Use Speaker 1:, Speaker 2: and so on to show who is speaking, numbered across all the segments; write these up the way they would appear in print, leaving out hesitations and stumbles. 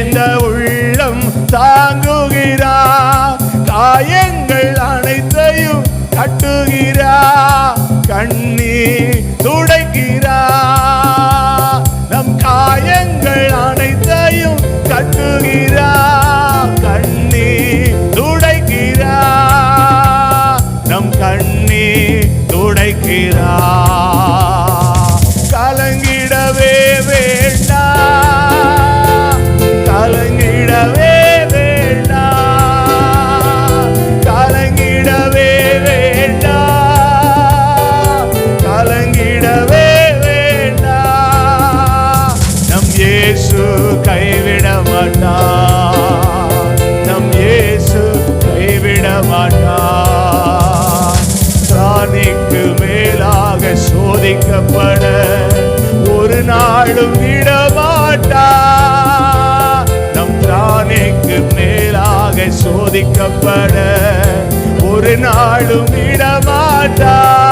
Speaker 1: இந்த உள்ளம் தாங்குகிறார், காயங்கள் அனைத்தையும் கட்டுகிறார், கண்ணீர் துடைக்கிறார். நம் காயங்கள் அனைத்தையும் கட்டுகிறார், கண்ணீர் துடைக்கிறார், நம் கண்ணீர் துடைக்கிறார். கலங்கிடவே வேண்டாம், கலங்கிடவே வேண்டாம், கலங்கிடவே வேண்டாம், கலங்கிடவே வேண்டாம். நம் இயேசு கைவிட மாட்டார், நம் இயேசு கைவிட மாட்டார். திராணிக்கு மேலாக சோதிக்கப்பட ஒரு நாளும் விடமாட்டார். நம் திராணிக்கு மேலாக சோதிக்கப்பட ஒரு நாளும் விடமாட்டார்.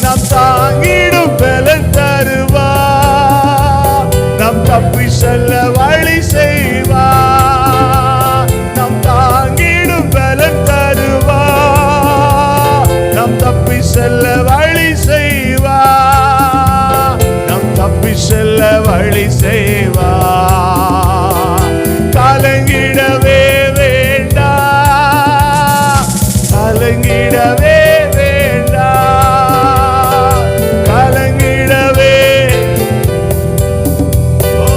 Speaker 1: நம் தாங்கிடும் பலன் தருவார், நம் தப்பி செல்ல வழி செய்வார். நம் தாங்கிடும் பலன் தருவார், நம் தப்பி செல்ல வழி செய்வார், நம் தப்பி செல்ல வழி செய்வார். கலங்கிடவே வேண்டாம், கலங்கிடவே வேண்டாம், கலங்கிடவே, ஓ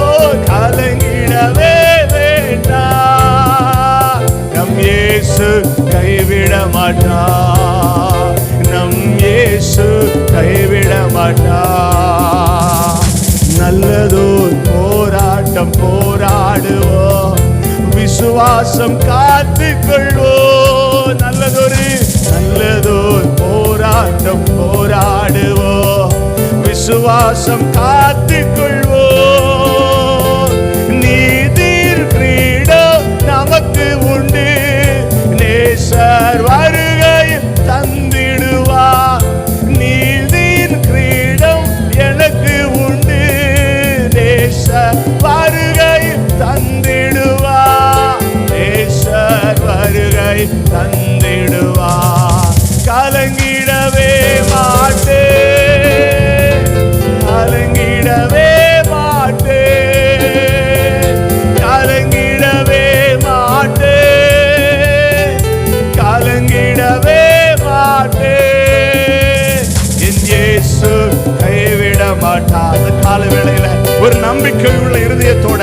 Speaker 1: கலங்கிடவே வேண்டாம். நம் இயேசு கைவிட மாட்டார், நம் இயேசு கைவிட மாட்டார். நல்லதோர் போராட்டம் போராடுவோம், விசுவாசம் காத்துக்கொள்வோம். நல்லதோர் போராட்டம் போராடுவோம், விசுவாசம் காத்துக்கொள்வோம். நீதிர் கிரீடம் நமக்கு உண்டு, நேசர் வருகையில் தந்திடுவார். நீதின் கிரீடம் எனக்கு உண்டு, நேசர் வருகையில் தந்திடுவார், நேசர் வருகை தந்திடுவார். கலங்கிடவே மாட்டேன், கலங்கிடவே மாட்டேன், கலங்கிடவே மாட்டேன், கலங்கிடவே மாட்டேன். என் இயேசு கைவிட மாட்டார். அந்த கால வேளையில ஒரு நம்பிக்கையுள்ள இருதயத்தோட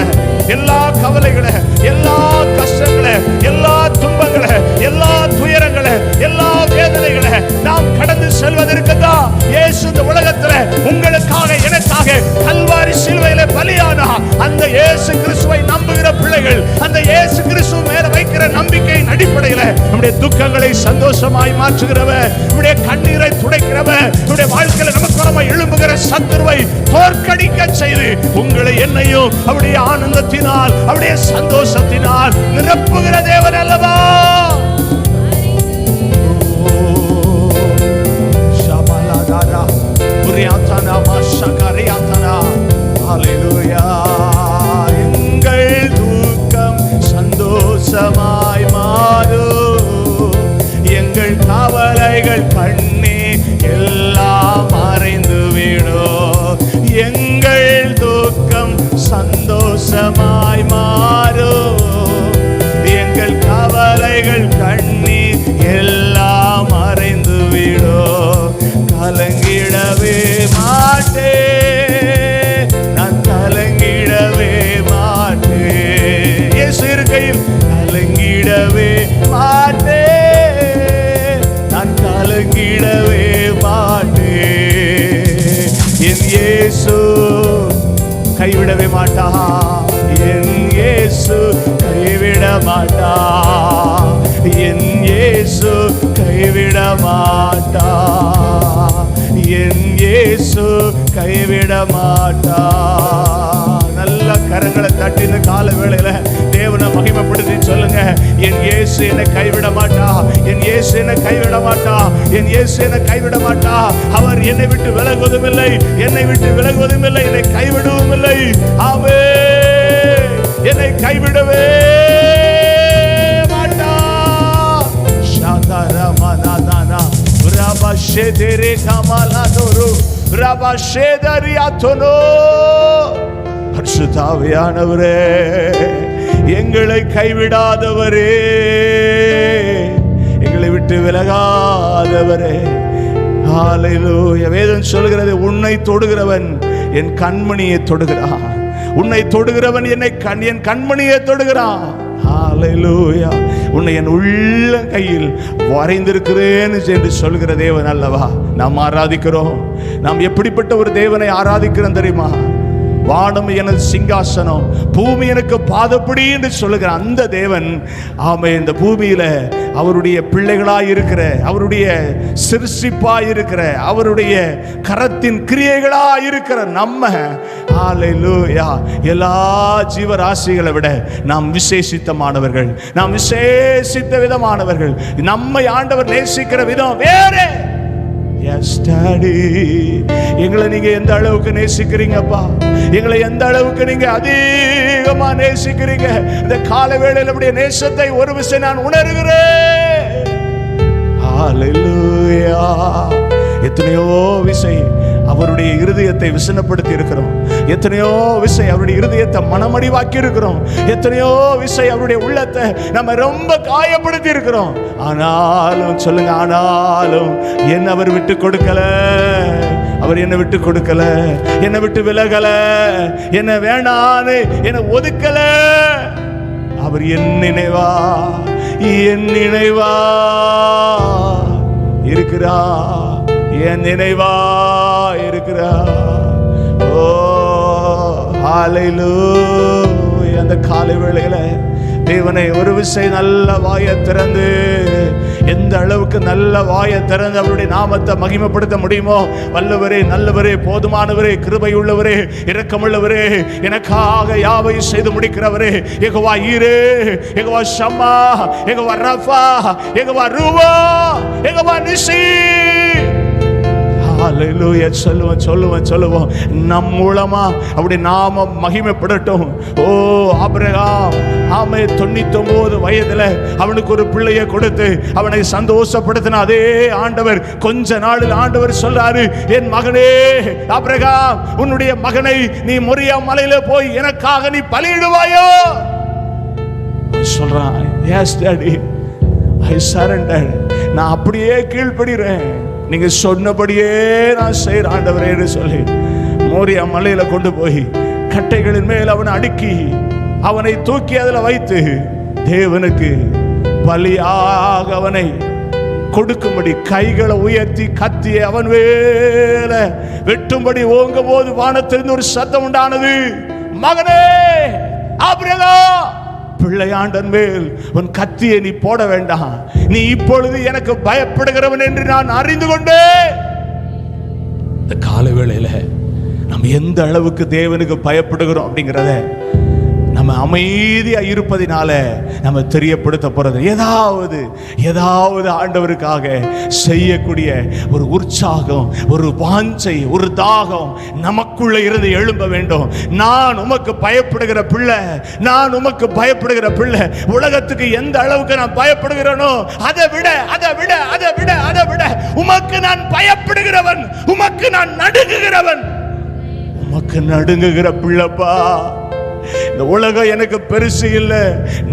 Speaker 1: எல்லா கவலைகளை, எல்லா கஷ்டங்களை, எல்லா துன்பங்களை, எல்லா துயரங்களை, எல்லா வேதனைகளை நாம் கடந்து செல்வதற்கு தான் இயேசு இந்த உலகத்துல உங்களுக்காக எனக்காக கல்வாரி சிலுவையில பலியானா. அந்த இயேசு கிறிஸ்துவை நம்புகிற பிள்ளைகள், அந்த இயேசு கிறிஸ்து மேல வைக்கிற நம்பிக்கையின் அடிப்படையில் நம்முடைய துக்கங்களை சந்தோஷமாய் மாற்றுகிறவர், நம்முடைய கண்ணீரை துடைக்கிறவர், நம்முடைய வாழ்க்கையில நமக்கு எழும்புகிற சத்துருவை தோற்கடிக்க செய்து உங்களை என்னையும் அவருடைய ஆனந்தத்தினால் அவருடைய சந்தோஷத்தினால் நிரப்புகிற தேவன் அல்லவா. எங்கள் தூக்கம் சந்தோஷமாய் மாறும், எங்கள் கவலைகள் கண்ணே எல்லாம் மறைந்து விடும். எங்கள் துக்கம் சந்தோஷமாய் மாறும், எங்கள் கவலைகள் கண்ணீர் எல்லாம் மறைந்து விடும். கலங்கிடவே மாட்டேன், நான் கலங்கிடவே மாட்டேன். இயேசு இருக்கையில் கலங்கிடவே மாட்டேன், நான் கலங்கிடவே மாட்டேன். என் இயேசு கைவிடவே மாட்டா, என் இயேசு கைவிட மாட்டா, என் இயேசு கைவிட மாட்டா, என் இயேசு கைவிட மாட்டா. நல்ல கரங்களை தட்டி இந்த கால வேளையில தேவனை மகிமைப்படுத்தி சொல்லுங்க, என் இயேசு என்னை கைவிட மாட்டா, என் இயேசு என்னை கைவிட மாட்டா, என் இயேசு என்னை கைவிட மாட்டா. அவர் என்னை விட்டு விலகுவதும் இல்லை, என்னை விட்டு விலகுவதும் இல்லை, என்னை கைவிடுவதும் இல்லை. ஆமென். ஷேதரியாத்தோனோ. பரிசுத்த ஆவியானவரே, எங்களை கைவிடாதவரே, எங்களை விட்டு விலகாதவரே. ஹல்லேலூயா. வேதம் சொல்கிறது, உன்னை தொடுகிறவன் என் கண்மணியை தொடுகிறான். உன்னை தொடுகிறவன் என் கண்மணியை தொடுகிறான். ஹல்லேலூயா. உன்னை என் உள்ள கையில் வரைந்திருக்கிறேன் என்று சொல்கிற தேவன் அல்லவா நாம் ஆராதிக்கிறோம். நாம் எப்படிப்பட்ட ஒரு தேவனை ஆராதிக்கிறோம் தெரியுமா? வானம் எனது சிங்காசனம், பூமி எனக்கு பாதப்படி என்று சொல்லுகிற அந்த தேவன், ஆமே, இந்த பூமியில அவருடைய பிள்ளைகளாய் இருக்கிற, அவருடைய சிருஷ்டிப்பாய் இருக்கிற, அவருடைய கரத்தின் கிரியைகளாய் இருக்கிற நம்ம, ஹல்லேலூயா, எல்லா ஜீவராசிகளை விட நாம் விசேஷித்தமானவர்கள், நாம் விசேஷித்த விதமானவர்கள். நம்மை ஆண்டவர் நேசிக்கிற விதம் வேறு. எஸ் டாடி, எங்களை நீங்க எந்த அளவுக்கு நேசிக்கிறீங்கப்பா, எங்களை எந்த அளவுக்கு நீங்க அதிகமா நேசிக்கிறீங்க. இந்த கால வேளையில் அப்படியே நேசத்தை ஒரு விஷயம் நான் உணர்கிறேன். ஹல்லேலூயா. எத்தனையோ விஷயம் அவருடைய இருதயத்தை விசனப்படுத்தி இருக்கிறோம். எத்தனையோ விஷயம் அவருடைய இருதயத்தை மனமடிவாக்கி இருக்கிறோம். எத்தனையோ விஷயம் அவருடைய உள்ளத்தை நம்ம ரொம்ப காயப்படுத்தி இருக்கிறோம். ஆனாலும் சொல்லுங்க, ஆனாலும் என்ன அவர் விட்டு கொடுக்கல. அவர் என்ன விட்டு கொடுக்கல, என்ன விட்டு விலகல, என்ன வேணான்னு என்ன ஒதுக்கல. அவர் என் நினைவா இருக்கிறா, என் நினைவா இருக்கிறா. ஓ ஹல்லேலூயா. அந்த காலை வேளையில தேவனை ஒரு விஷயம் நல்ல வாயை திறந்து, எந்த அளவுக்கு நல்ல வாயை திறந்து அவருடைய நாமத்தை மகிமைப்படுத்த முடியுமோ, வல்லவரே, நல்லவரே, போதுமானவரே, கிருபை உள்ளவரே, இரக்கமுள்ளவரே, எனக்காக யாவை செய்து முடிக்கிறவரே, யெகோவா ஈரே, யெகோவா ஷம்மா, யெகோவா ரஃபா, யெகோவா ரூவா, யெகோவா நிசி. ஹல்லேலூயா. சொல்லுவோம் நம் மூலமா அப்படி நாம மகிமைப்படட்டும். ஓ ஆபிரகாம், ஆமே, 99 வயதுல அவனுக்கு ஒரு பிள்ளையை கொடுத்து அவனை சந்தோஷப்படுத்தின அதே ஆண்டவர் கொஞ்ச நாளில் ஆண்டவர் சொல்றாரு, என் மகனே ஆபிரகாம், உன்னுடைய மகனை நீ மொரியா மலையில போய் எனக்காக நீ பலியிடுவாயோ சொல்றான். எஸ் டாடி, ஐ சரண்டர். நான் அப்படியே கீழ்ப்படுகிறேன், நீங்க சொன்னபடியே நான் செய்ற ஆண்டவரே சொல்லி மோரியா மலையில கொண்டு போய் கட்டைகளின் மேல் அவனை அடுக்கி அவனை தூக்கி அதில் வைத்து தேவனுக்கு பலியாக அவனை கொடுக்கும்படி கைகளை உயர்த்தி கத்திய அவன் வேல வெட்டும்படி ஓங்கும் போது வானத்திலிருந்து ஒரு சத்தம் உண்டானது, மகனே ஆபிரகாம், பிள்ளையாண்டன் மேல் உன் கத்தியை நீ போட வேண்டாம், நீ இப்பொழுது எனக்கு பயப்படுகிறவன் என்று நான் அறிந்து கொண்டேன். இந்த கால வேளையில நம்ம எந்த அளவுக்கு தேவனுக்கு பயப்படுகிறோம் அப்படிங்கிறத நம்ம அமைதியா இருப்பதினால நம்ம தெரியப்படுத்த போறது. ஏதாவது ஆண்டவருக்காக செய்யக்கூடிய ஒரு உற்சாகம், ஒரு வாஞ்சை, ஒரு தாகம் நமக்குள்ள இருந்து எழும்ப வேண்டும். நான் உமக்கு பயப்படுகிற பிள்ளை, நான் உமக்கு பயப்படுகிற பிள்ளை. உலகத்துக்கு எந்த அளவுக்கு நான் பயப்படுகிறேனோ அதை விட உமக்கு நான் பயப்படுகிறவன், உமக்கு நான் நடுங்குகிறவன், உமக்கு நடுங்குகிற பிள்ளைப்பா. இந்த உலகம் எனக்கு பெருசு இல்லை,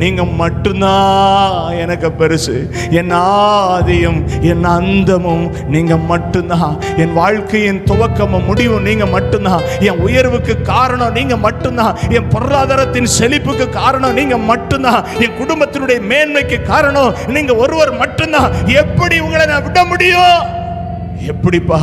Speaker 1: நீங்க மட்டும்தான் எனக்கு பெருசு. என் ஆதியும் என் அந்தமும் நீங்க மட்டும்தான். என் வாழ்க்கையின் துவக்கமும் முடிவும் நீங்க மட்டும்தான். என் உயர்வுக்கு காரணம் நீங்க மட்டும்தான். என் பொருளாதாரத்தின் செழிப்புக்கு காரணம் நீங்க மட்டும்தான். என் குடும்பத்தினுடைய மேன்மைக்கு காரணம் நீங்க ஒருவர் மட்டும்தான். எப்படி உங்களை நான் விட முடியும்? எப்படிப்பா?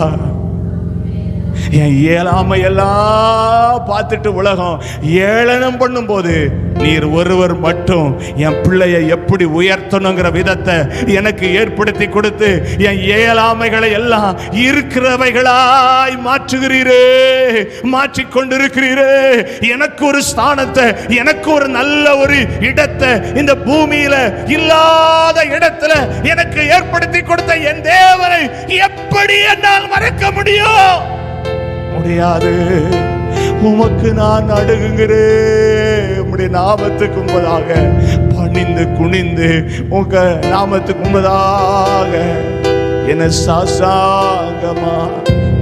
Speaker 1: என் இயலாமை எல்லாம் பார்த்துட்டு உலகம் ஏளனம் பண்ணும் போது நீர் ஒருவர் மட்டும் என் பிள்ளையை எப்படி உயர்த்தணுங்கிற விதத்தை எனக்கு ஏற்படுத்தி கொடுத்து என் இயலாமைகளை எல்லாம் இருக்கிறவைகளாய் மாற்றுகிறீரே, மாற்றிக்கொண்டிருக்கிறீரே. எனக்கு ஒரு ஸ்தானத்தை, எனக்கு ஒரு நல்ல ஒரு இடத்தை இந்த பூமியில இல்லாத இடத்துல எனக்கு ஏற்படுத்தி கொடுத்த என் தேவனை எப்படி என்னால் மறக்க முடியும்? முடியாது. உமக்கு நான் நடுங்குகிறேன். உம்முடைய நாமத்துக்கு முன்பதாக பணிந்து குனிந்து உங்க நாமத்துக்கு முன்பதாக என்ன சாசாங்கமா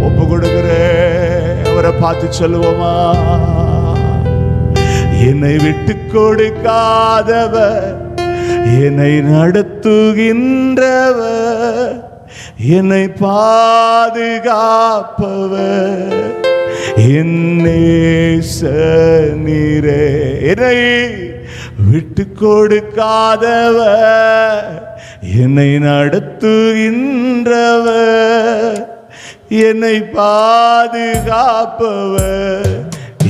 Speaker 1: ஒப்பு கொடுக்கிறேன். அவரை பார்த்து சொல்லுவோமா? என்னை விட்டு கொடுக்காதவர், என்னை நடத்துகின்றவர், என்னை பாதுகாப்பவர், என் நேசனீரே. என்னை விட்டு கொடுக்காதவர், என்னை நடத்துகின்றவர், என்னை பாதுகாப்பவர்,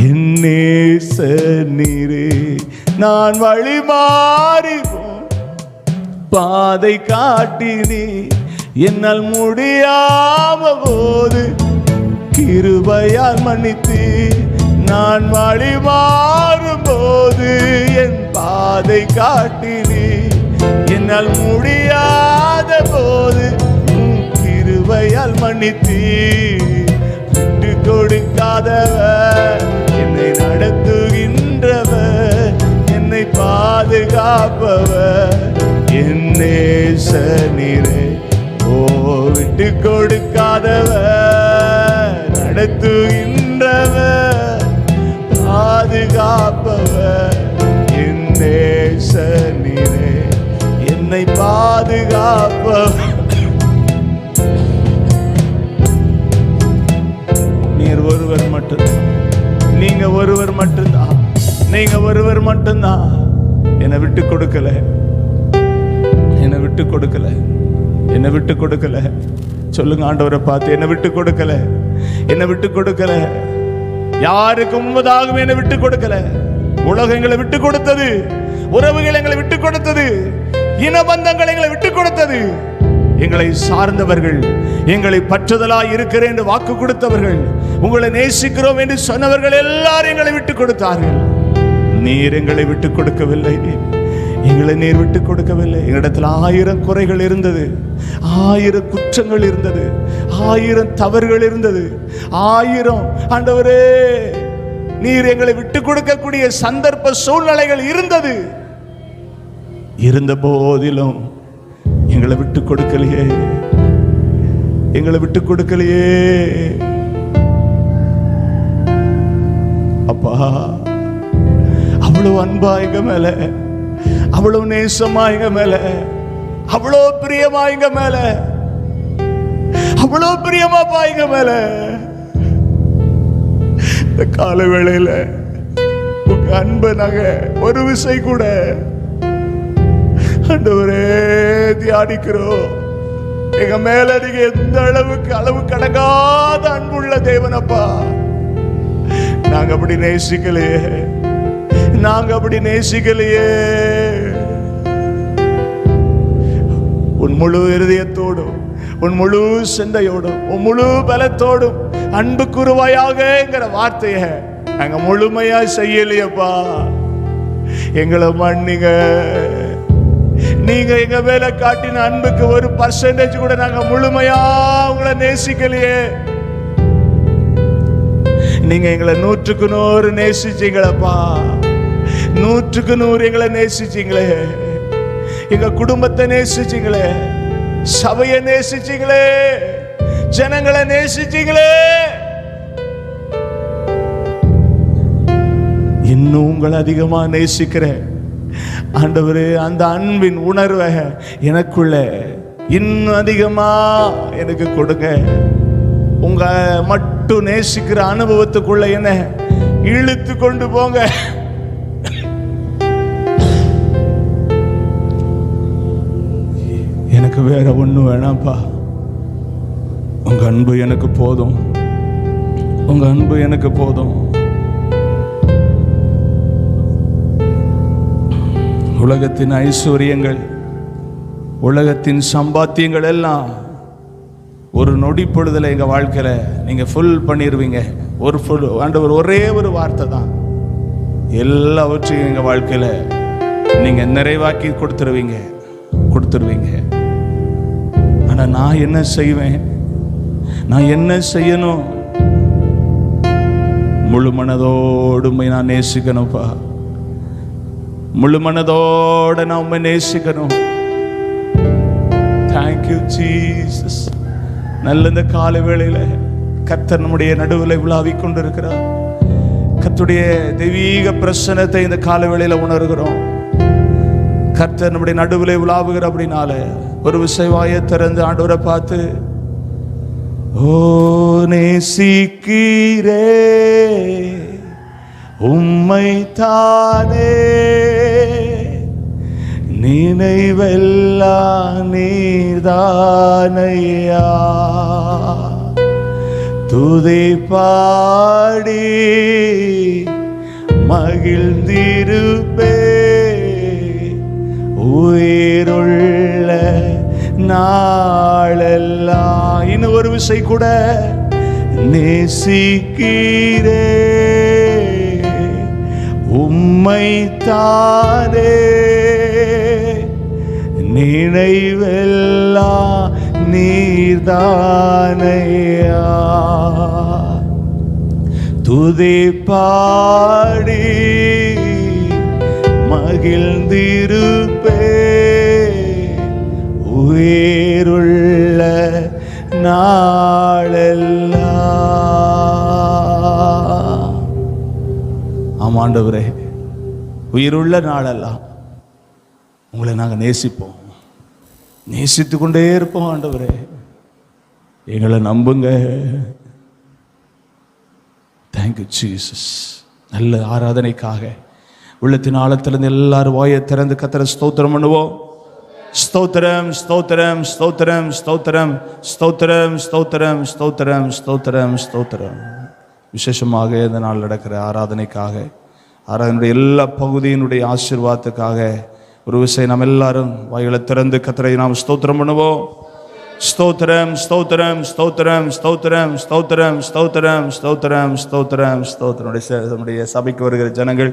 Speaker 1: என் நேசனீரே. நான் வழி மாறி பாதை காட்டினி, என்னால் முடியாம போது கிருபையால் மன்னித்து, நான் வழி மாறும் போது என் பாதை காட்டினி, என்னால் முடியாத போது கிருபையால் மன்னித்து, விட்டு கொடுக்காதவர், என்னை நடத்துகின்றவர், என்னை பாதுகாப்பவர், என் நேசனீரே. ஓ, விட்டு கொடுக்காதவர், நடத்துகின்றவர், பாதுகாப்பவர், என் நேசனீரே, என்னை பாதுகாப்பவர். நீர் ஒருவர் மட்டும்தான், நீங்க ஒருவர் மட்டும்தான், நீங்க ஒருவர் மட்டும்தான். என்னை விட்டு கொடுக்கல, என்னை விட்டு கொடுக்கல, என்னை விட்டு கொடுக்கல. சொல்லுங்க ஆண்டவரை பார்த்து, என்னை விட்டு கொடுக்கல, என்னை விட்டு கொடுக்கல. யாருக்கு முன்பதாகவும் என்னை விட்டு கொடுக்கல. உலகம் எங்களை விட்டு கொடுத்தது, உறவுகள் எங்களை விட்டு கொடுத்தது, இனபந்தங்கள் எங்களை விட்டு கொடுத்தது. எங்களை சார்ந்தவர்கள், எங்களை பற்றுதலாய் இருக்கிறேன் என்று வாக்கு கொடுத்தவர்கள், உங்களை நேசிக்கிறோம் என்று சொன்னவர்கள் எல்லாரும் எங்களை விட்டு கொடுத்தார்கள். நீர் எங்களை விட்டு கொடுக்கவில்லை, எங்களை நீர் விட்டு கொடுக்கவில்லை. எங்களிடத்தில் 1000 குறைகள் இருந்தது, 1000 குற்றங்கள் இருந்தது, 1000 தவறுகள் இருந்தது, 1000 ஆண்டவரே நீர் எங்களை விட்டு கொடுக்கக்கூடிய சந்தர்ப்ப சூழ்நிலைகள் இருந்தது. இருந்த போதிலும் எங்களை விட்டு கொடுக்கலையே, எங்களை விட்டு கொடுக்கலையே. அப்பா, அவ்வளவு அன்பா எங்க மேல, அவ்வளவு நேசமா எங்க மேல, அவ்வளவு பிரியமா எங்க மேல, அவ்வளவு பிரியமா எங்க மேல. இந்த கால வேளையில உங்க அன்பை நாங்க ஒரு விசை கூட ஆண்டவரே தியானிக்கிறோம். எங்க மேல நீங்க எந்த அளவுக்கு அளவு கடங்காத அன்புள்ள தேவனப்பா. நாங்க அப்படி நேசிக்கலையே, நாங்க அப்படி நேசிக்கலையே. உன் முழு இருதயத்தோடும், உன் முழு சிந்தையோடும், உன் முழு பலத்தோடும் அன்பு குருவாயாகங்கிற வார்த்தைய நாங்க முழுமையா செய்யலையப்பா. எங்களை மன்னிங்க. நீங்க எங்க மேல காட்டின அன்புக்கு 1% கூட நாங்க முழுமையா உங்களை நேசிக்கலையே. நீங்க எங்களை 100க்கு 100 நேசிச்சீங்களப்பா. 100க்கு 100 எங்களை நேசிச்சீங்களே. எங்க குடும்பத்தை நேசிச்சீங்களே, சபையை நேசிச்சீங்களே, ஜனங்களை நேசிச்சீங்களே. இன்னும் உங்களை அதிகமா நேசிக்கிறேன் ஆண்டவரே. அந்த அன்பின் உணர்வை எனக்குள்ள இன்னும் அதிகமா எனக்கு கொடுங்க. உங்க மட்டும் நேசிக்கிற அனுபவத்துக்குள்ள என்ன இழுத்து கொண்டு போங்க. எனக்கு வேற ஒண்ணும் வேணாம்ப்பா. உங்க அன்பு எனக்கு போதும், உங்க அன்பு எனக்கு போதும். உலகத்தின் ஐஸ்வர்யங்கள், உலகத்தின் சம்பாத்தியங்கள் எல்லாம் ஒரு நொடி பொழுதுல எங்க வாழ்க்கையில நீங்க ஃபுல் பண்ணிடுவீங்க. ஆண்டவர் ஒரே ஒரு வார்த்தை தான் எல்லாவற்றையும் எங்க வாழ்க்கையில நீங்க நிறைவாக்கி கொடுத்துருவீங்க. ஆனா நான் என்ன செய்வேன்? நான் என்ன செய்யணும்? முழு மனதோடு நான் நேசிக்கணும்ப்பா. முழு மனதோட நான் உண்மை நேசிக்கணும். Thank you Jesus. நல்ல இந்த கால வேளையில கர்த்தர் நம்முடைய நடுவில் உலாவிக் கொண்டிருக்கிறார். கர்த்தருடைய தெய்வீக பிரசன்னத்தை இந்த காலவேளையில உணர்கிறோம். கர்த்தர் நம்முடைய நடுவில் உலாவுகிற அப்படினால ஒரு விசைவாயை திறந்து ஆண்டவரை பார்த்து, ஓ நேசிக்கிறே உம்மை தானே, நினைவெல்லாம் நீர்தானையா, துதி பாடி மகிழ்ந்திருப்பே, உயிருள்ள நாளெல்லாம். இன்னும் ஒரு விசை கூட, நேசிக்கிறே உம்மை தானே, நினைவெல்லாம் நீர்தானையா, துதி பாடி மகிழ்ந்திருப்பே, உயிருள்ள நாளெல்லாம். ஆமாண்டவரே, உயிருள்ள நாளெல்லாம் உங்களை நாங்கள் நேசிப்போம், நேசித்து கொண்டே இருப்போம். ஆண்டவரே, எங்களை நம்புங்க. Thank you Jesus. நல்ல ஆராதனைக்காக உள்ளத்தின் ஆழத்திலிருந்து எல்லாரும் வாயை திறந்து கர்த்தரை ஸ்தோத்திரம் பண்ணுவோம். ஸ்தோத்திரம், ஸ்தோத்திரம், ஸ்தோத்திரம், ஸ்தோத்திரம், ஸ்தோத்திரம், ஸ்தோத்திரம், ஸ்தோத்திரம், ஸ்தோத்திரம், ஸ்தோத்திரம். விசேஷமாக இந்த நாள் நடக்கிற ஆராதனைக்காக, ஆராதனுடைய எல்லா பகுதியினுடைய ஆசீர்வாதத்துக்காக ஒரு விஷயம் நாம் எல்லாரும் வாய்களை திறந்து கர்த்தரை நாம் ஸ்தோத்திரம் பண்ணுவோம். ஸ்தோத்திரம், ஸ்தோத்திரம், ஸ்தோத்திரம், ஸ்தோத்திரம், ஸ்தோத்திரம், ஸ்தோத்திரம், ஸ்தோத்திரம், ஸ்தோத்திரம், ஸ்தோத்திரம். நம்முடைய சபைக்கு வருகிற ஜனங்கள்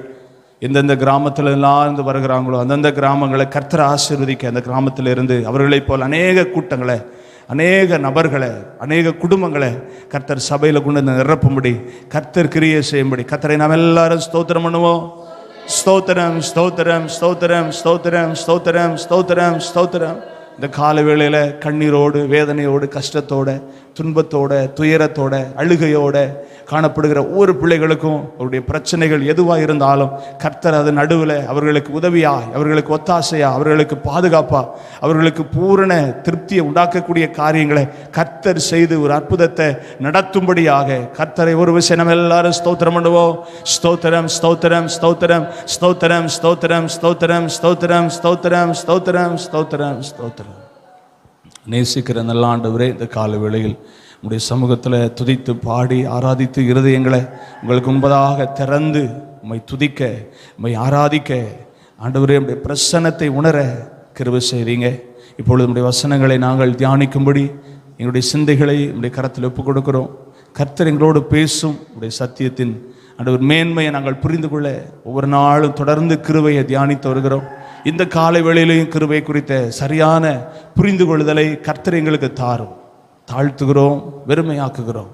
Speaker 1: எந்தெந்த கிராமத்தில் எல்லாம் இருந்து வருகிறாங்களோ அந்தந்த கிராமங்களை கர்த்தர் ஆசீர்வதிக்க, அந்த கிராமத்தில் இருந்து அவர்களைப் போல் அநேக கூட்டங்களை, அநேக நபர்களை, அநேக குடும்பங்களை கர்த்தர் சபையில் கொண்டு வந்து நிரப்பும்படி, கர்த்தர் கிரியை செய்யும்படி கர்த்தரை நாம் எல்லாரும் ஸ்தோத்திரம் பண்ணுவோம். ஸ்தோத்திரம், ஸ்தோத்திரம், ஸ்தோத்திரம், ஸ்தோத்திரம், ஸ்தோத்திரம், ஸ்தோத்திரம், ஸ்தோத்திரம். இந்த கால வேளையில கண்ணீரோடு, வேதனையோடு, கஷ்டத்தோட, துன்பத்தோட, துயரத்தோட, அழுகையோட காணப்படுகிற ஒவ்வொரு பிள்ளைகளுக்கும் அவருடைய பிரச்சனைகள் எதுவாக இருந்தாலும் கர்த்தர் அது நடுவில் அவர்களுக்கு உதவியா, அவர்களுக்கு ஒத்தாசையா, அவர்களுக்கு பாதுகாப்பா, அவர்களுக்கு பூரண திருப்தியை உண்டாக்கக்கூடிய காரியங்களை கர்த்தர் செய்து ஒரு அற்புதத்தை நடத்தும்படியாக கர்த்தரை ஒரு விஷயம் நம்ம எல்லாரும் ஸ்தோத்திரம் பண்ணுவோம். ஸ்தோத்திரம், ஸ்தோத்திரம், ஸ்தோத்திரம், ஸ்தோத்திரம், ஸ்தோத்திரம், ஸ்தோத்திரம், ஸ்தோத்திரம், ஸ்தோத்திரம், ஸ்தோத்திரம், ஸ்தோத்திரம், ஸ்தோத்திரம். நேசிக்கிற நல்ல ஆண்டவரே, இந்த கால வேளையில் உங்களுடைய சமூகத்தில் துதித்து பாடி ஆராதித்து இருதயங்களை உங்களுக்கு முன்பதாக திறந்து உம்மை துதிக்க, உம்மை ஆராதிக்க ஆண்டவரே உம்முடைய பிரசன்னத்தை உணர கிருபை செய்றீங்க. இப்பொழுது உம்முடைய வசனங்களை நாங்கள் தியானிக்கும்படி எங்களுடைய சிந்தைகளை உம்முடைய கரத்தில் ஒப்புக் கொடுக்கிறோம். கர்த்தர் எங்களோடு பேசும் உம்முடைய சத்தியத்தின் ஆண்டவர் மேன்மையை நாங்கள் புரிந்து கொள்ள ஒவ்வொரு நாளும் தொடர்ந்து கிருபையை தியானித்து வருகிறோம். இந்த காலை வேளையிலையும் கிருபை குறித்த சரியான புரிந்து கொள்ளுதலை கர்த்தர் எங்களுக்கு தாரும். தாழ்த்துகிறோம், வெறுமையாக்குகிறோம்.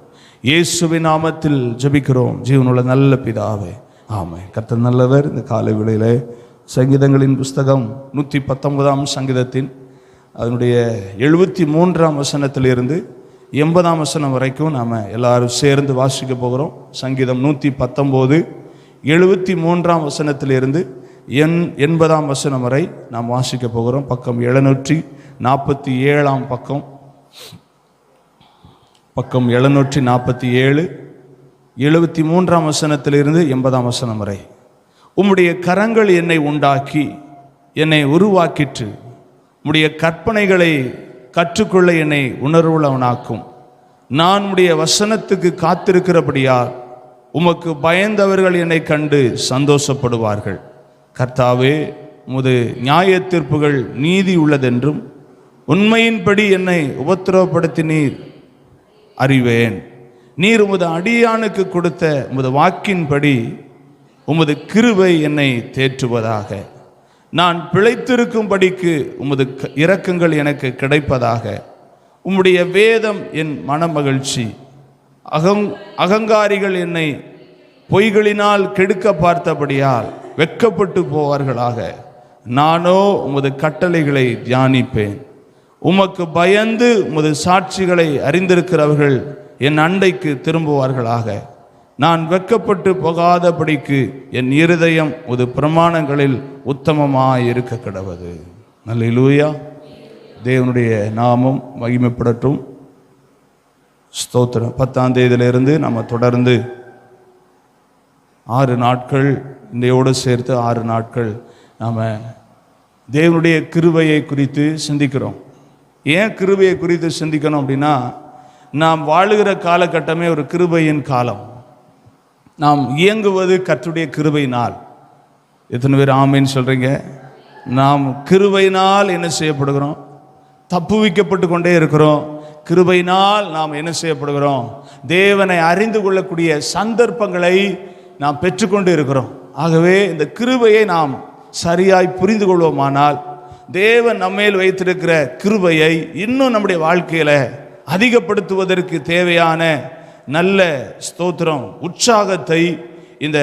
Speaker 1: இயேசுவின் நாமத்தில் ஜெபிக்கிறோம் ஜீவனுள்ள நல்ல பிதாவே, ஆமென். கர்த்தர் நல்லவர். இந்த காலை வேளையிலே சங்கீதங்களின் புஸ்தகம் 119ஆம் சங்கீதத்தின் அதனுடைய 73ஆம் வசனத்திலிருந்து 80ஆம் வசனம் வரைக்கும் நாம் எல்லாரும் சேர்ந்து வாசிக்க போகிறோம். சங்கீதம் 119 73ஆம் வசனத்திலிருந்து 80ஆம் வசனம் வரை நாம் வாசிக்க போகிறோம். பக்கம் 747ஆம் பக்கம் 747 73ஆம் வசனத்திலிருந்து 80ஆம் வசனம் வரை. உம்முடைய கரங்கள் என்னை உண்டாக்கி என்னை உருவாக்கிற்று, உம்முடைய கற்பனைகளை கற்றுக்கொள்ள என்னை உணர்வுள்ளவனாக்கும். நான் உம்முடைய வசனத்துக்கு காத்திருக்கிறபடியால் உமக்கு பயந்தவர்கள் என்னை கண்டு சந்தோஷப்படுவார்கள். கர்த்தாவே, உமது நியாய தீர்ப்புகள் நீதி உள்ளதென்றும் உண்மையின்படி என்னை உபத்திரவப்படுத்தினீர் அறிவேன். நீர் உமது அடியானுக்கு கொடுத்த உமது வாக்கின்படி உமது கிருபை என்னை தேற்றுவதாக. நான் பிழைத்திருக்கும்படிக்கு உமது இரக்கங்கள் எனக்கு கிடைப்பதாக. உம்முடைய வேதம் என் மனமகிழ்ச்சி. அகங்காரிகள் என்னை பொய்களினால் கெடுக்க பார்த்தபடியால் வெட்கப்பட்டு போவார்களாக. நானோ உமது கட்டளைகளை தியானிப்பேன். உமக்கு பயந்து உமது சாட்சிகளை அறிந்திருக்கிறவர்கள் என் அண்டைக்கு திரும்புவார்களாக. நான் வெட்கப்பட்டு போகாதபடிக்கு என் இருதயம் உது பிரமாணங்களில் உத்தமமாயிருக்க கடவது. அல்லேலூயா. தேவனுடைய நாமம் மகிமைப்படட்டும். ஸ்தோத்திரம். 10ஆம் தேதியிலிருந்து நம்ம தொடர்ந்து 6 நாட்கள், இன்றையோடு சேர்த்து 6 நாட்கள் நாம் தேவனுடைய கிருபையை குறித்து சிந்திக்கிறோம். ஏன் கிருபையை குறித்து சிந்திக்கணும் அப்படின்னா, நாம் வாழுகிற காலகட்டமே ஒரு கிருபையின் காலம். நாம் இயங்குவது கர்த்தருடைய கிருபையினால். எத்தனை பேர் ஆமேன்னு சொல்கிறீங்க? நாம் கிருபையினால் என்ன செய்யப்படுகிறோம்? தப்புவிக்கப்பட்டு கொண்டே இருக்கிறோம். கிருபையினால் நாம் என்ன செய்யப்படுகிறோம்? தேவனை அறிந்து கொள்ளக்கூடிய சந்தர்ப்பங்களை நாம் பெற்றுக்கொண்டு இருக்கிறோம். ஆகவே இந்த கிருபையை நாம் சரியாய் புரிந்து கொள்வோமானால், தேவன் நம்மேல் வைத்திருக்கிற கிருபையை இன்னும் நம்முடைய வாழ்க்கையில அதிகப்படுத்துவதற்கு தேவையான நல்ல ஸ்தோத்திரம், உற்சாகத்தை இந்த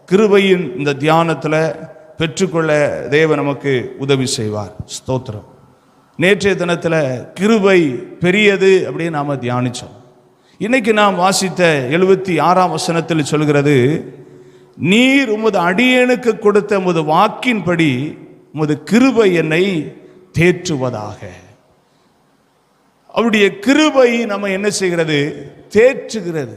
Speaker 1: கிருபையின் இந்த தியானத்தில் பெற்றுக்கொள்ள தேவன் நமக்கு உதவி செய்வார். ஸ்தோத்திரம். நேற்றைய தினத்தில் கிருபை பெரியது அப்படின்னு நாம் தியானித்தோம். இன்னைக்கு நாம் வாசித்த 76ஆம் வசனத்தில் சொல்கிறது, நீர் உமது அடியேனுக்கு கொடுத்த உமது வாக்கின்படி உமது கிருபை என்னை தேற்றுவதாக. அவருடைய கிருபை நம்ம என்ன செய்கிறது? தேற்றுகிறது.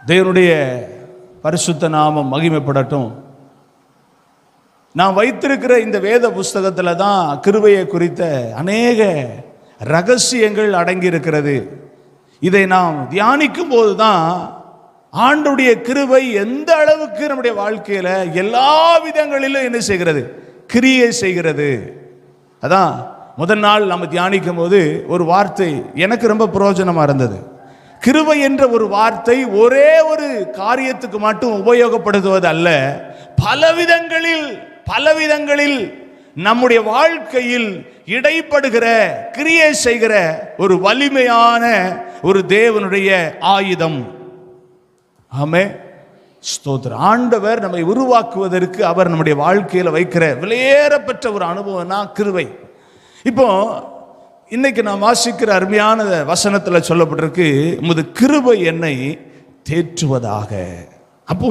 Speaker 1: தேவனுடைய பரிசுத்த நாமம் மகிமைப்படட்டும். நான் வைத்திருக்கிற இந்த வேத புஸ்தகத்தில் தான் கிருபையை குறித்த அநேக ரகசியங்கள் அடங்கி இருக்கிறது. இதை நாம் தியானிக்கும் போது தான் ஆண்டவருடைய கிருபை எந்த அளவுக்கு நம்முடைய வாழ்க்கையில எல்லா விதங்களிலும் என்ன செய்கிறது? கிரியை செய்கிறது. அதான் முதல் நாள் நம்ம தியானிக்கும் போது ஒரு வார்த்தை எனக்கு ரொம்ப பிரயோஜனமா இருந்தது. கிருபை என்ற ஒரு வார்த்தை ஒரே ஒரு காரியத்துக்கு மட்டும் உபயோகப்படுத்துவது அல்ல, பலவிதங்களில் நம்முடைய வாழ்க்கையில் இடைப்படுகிற, கிரியை செய்கிற ஒரு வலிமையான ஒரு தேவனுடைய ஆயுதம். ஆமே, ஸ்தோத்திரம். ஆண்டவர் நம்மை உருவாக்குவதற்கு அவர் நம்முடைய வாழ்க்கையில் வைக்கிற விலையேறப்பெற்ற ஒரு அனுபவம்னா கிருபை. இப்போ இன்னைக்கு நான் வாசிக்கிற அருமையான வசனத்தில் சொல்லப்பட்டிருக்கு, உமது கிருபை என்னை தேற்றுவதாக. அப்போ